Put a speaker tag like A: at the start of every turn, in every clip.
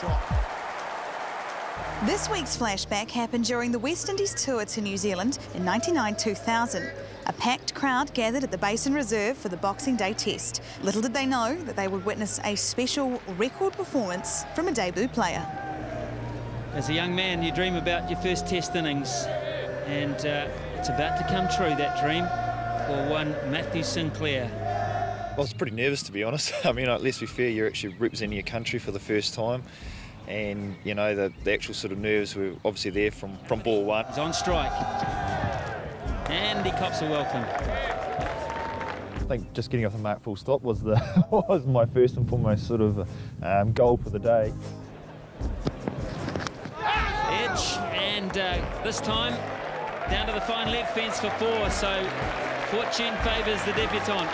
A: shot.
B: This week's flashback happened during the West Indies tour to New Zealand in '99-2000. A packed crowd gathered at the Basin Reserve for the Boxing Day test. Little did they know that they would witness a special record performance from a debut player.
C: As a young man, you dream about your first test innings, and it's about to come true, that dream, for one Matthew Sinclair.
D: I was pretty nervous, to be honest. I mean, let's be fair, you're actually representing your country for the first time. And, you know, the actual sort of nerves were obviously there from ball one.
C: He's on strike. And he cops a welcome.
D: I think just getting off the mark full stop was was my first and foremost sort of goal for the day.
C: Edge, and this time down to the fine left fence for 4, so fortune favours the debutant.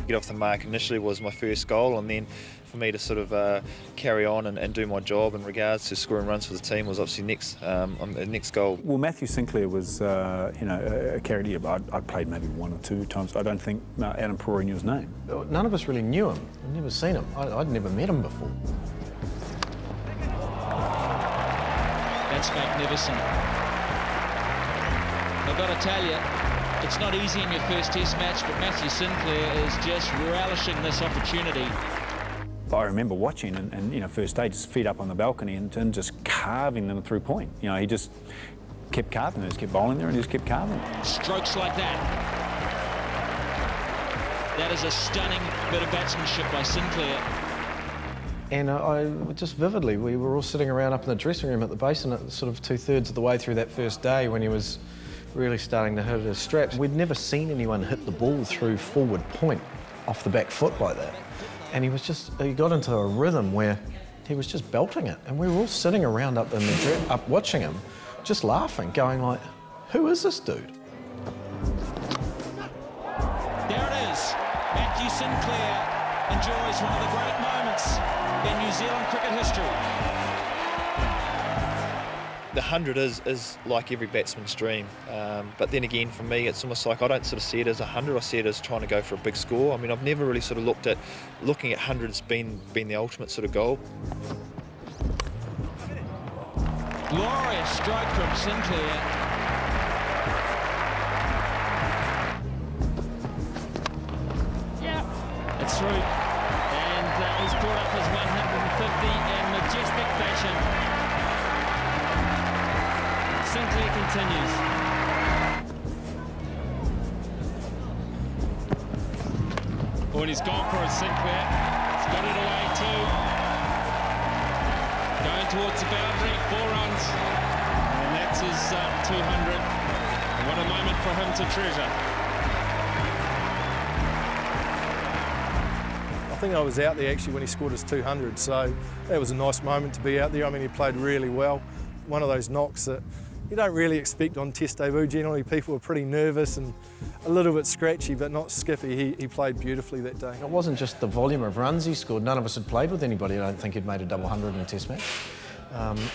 D: Get off the mark initially was my first goal, and then for me to sort of carry on and do my job in regards to scoring runs for the team was obviously next goal.
E: Well, Matthew Sinclair was, you know, a character. I played maybe 1 or 2 times. I don't think Adam Perroy knew his name.
A: None of us really knew him. I'd never seen him. I'd never met him before.
F: That's magnificent. I've got to tell you, it's not easy in your first test match, but Matthew Sinclair is just relishing this opportunity.
E: I remember watching and you know, first day, just feet up on the balcony and just carving them through point. You know, he just kept carving them, just kept bowling there and he just kept carving them.
F: Strokes like that. That is a stunning bit of batsmanship by Sinclair.
A: And I just vividly, we were all sitting around up in the dressing room at the Basin at sort of 2/3 of the way through that first day when he was really starting to hit his straps. We'd never seen anyone hit the ball through forward point off the back foot like that. And he got into a rhythm where he was just belting it. And we were all sitting around up watching him, just laughing, going like, who is this dude?
F: There it is. Matthew Sinclair enjoys one of the great moments in New Zealand cricket history.
D: The 100 is like every batsman's dream, but then again for me it's almost like I don't sort of see it as 100, I see it as trying to go for a big score. I mean, I've never really sort of looking at 100s being the ultimate sort of goal.
F: Glorious stroke from Sinclair. Yeah, it's through, and he's brought up his 150 in majestic fashion. Sinclair continues. Oh, and he's gone for it, Sinclair. He's got it away too. Going towards the boundary, 4 runs. And that's his 200. And what a moment for him to treasure.
G: I think I was out there actually when he scored his 200, so that was a nice moment to be out there. I mean, he played really well. One of those knocks that you don't really expect on test debut. Generally, people were pretty nervous and a little bit scratchy, but not skippy. He played beautifully that day.
A: It wasn't just the volume of runs he scored. None of us had played with anybody, I don't think, who'd made a double 100 in a test match.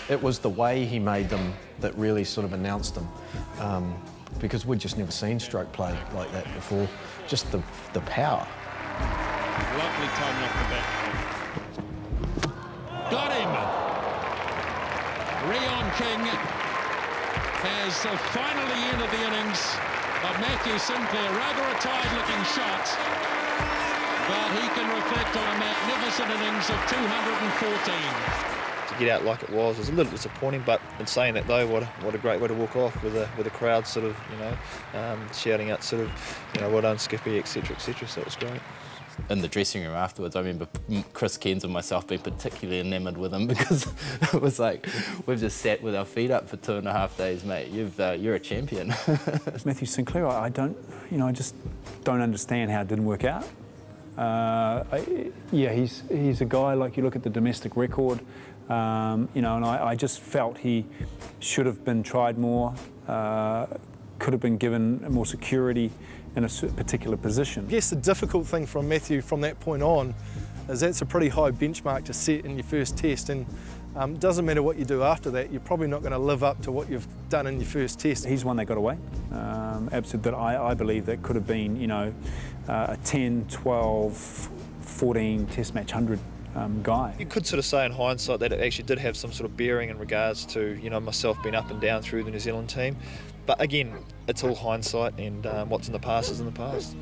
A: It was the way he made them that really sort of announced them. Because we'd just never seen stroke play like that before. Just the power.
F: Lovely timing off the bat. Got him! Rion King has finally ended the innings of Matthew Sinclair. Rather a tired-looking shot, but he can reflect on a magnificent innings of 214.
D: To get out like it was a little disappointing, but in saying that though, what a great way to walk off with a crowd sort of, you know, shouting out sort of, you know, well done Skippy, etc., etc. So it was great.
H: In the dressing room afterwards, I remember Chris Cairns and myself being particularly enamoured with him because it was like, we've just sat with our feet up for 2.5 days, mate. You're a champion.
E: Matthew Sinclair, I just don't understand how it didn't work out. Yeah, he's a guy, like, you look at the domestic record, you know, and I just felt he should have been tried more, could have been given more security in a particular position.
G: I guess the difficult thing from Matthew from that point on is that's a pretty high benchmark to set in your first test, and it doesn't matter what you do after that, you're probably not going to live up to what you've done in your first test.
E: He's one that got away. Absolutely, that I believe that could have been, you know, a 10, 12, 14 test match 100 guy.
D: You could sort of say in hindsight that it actually did have some sort of bearing in regards to, you know, myself being up and down through the New Zealand team. But again, it's all hindsight, and what's in the past is in the past.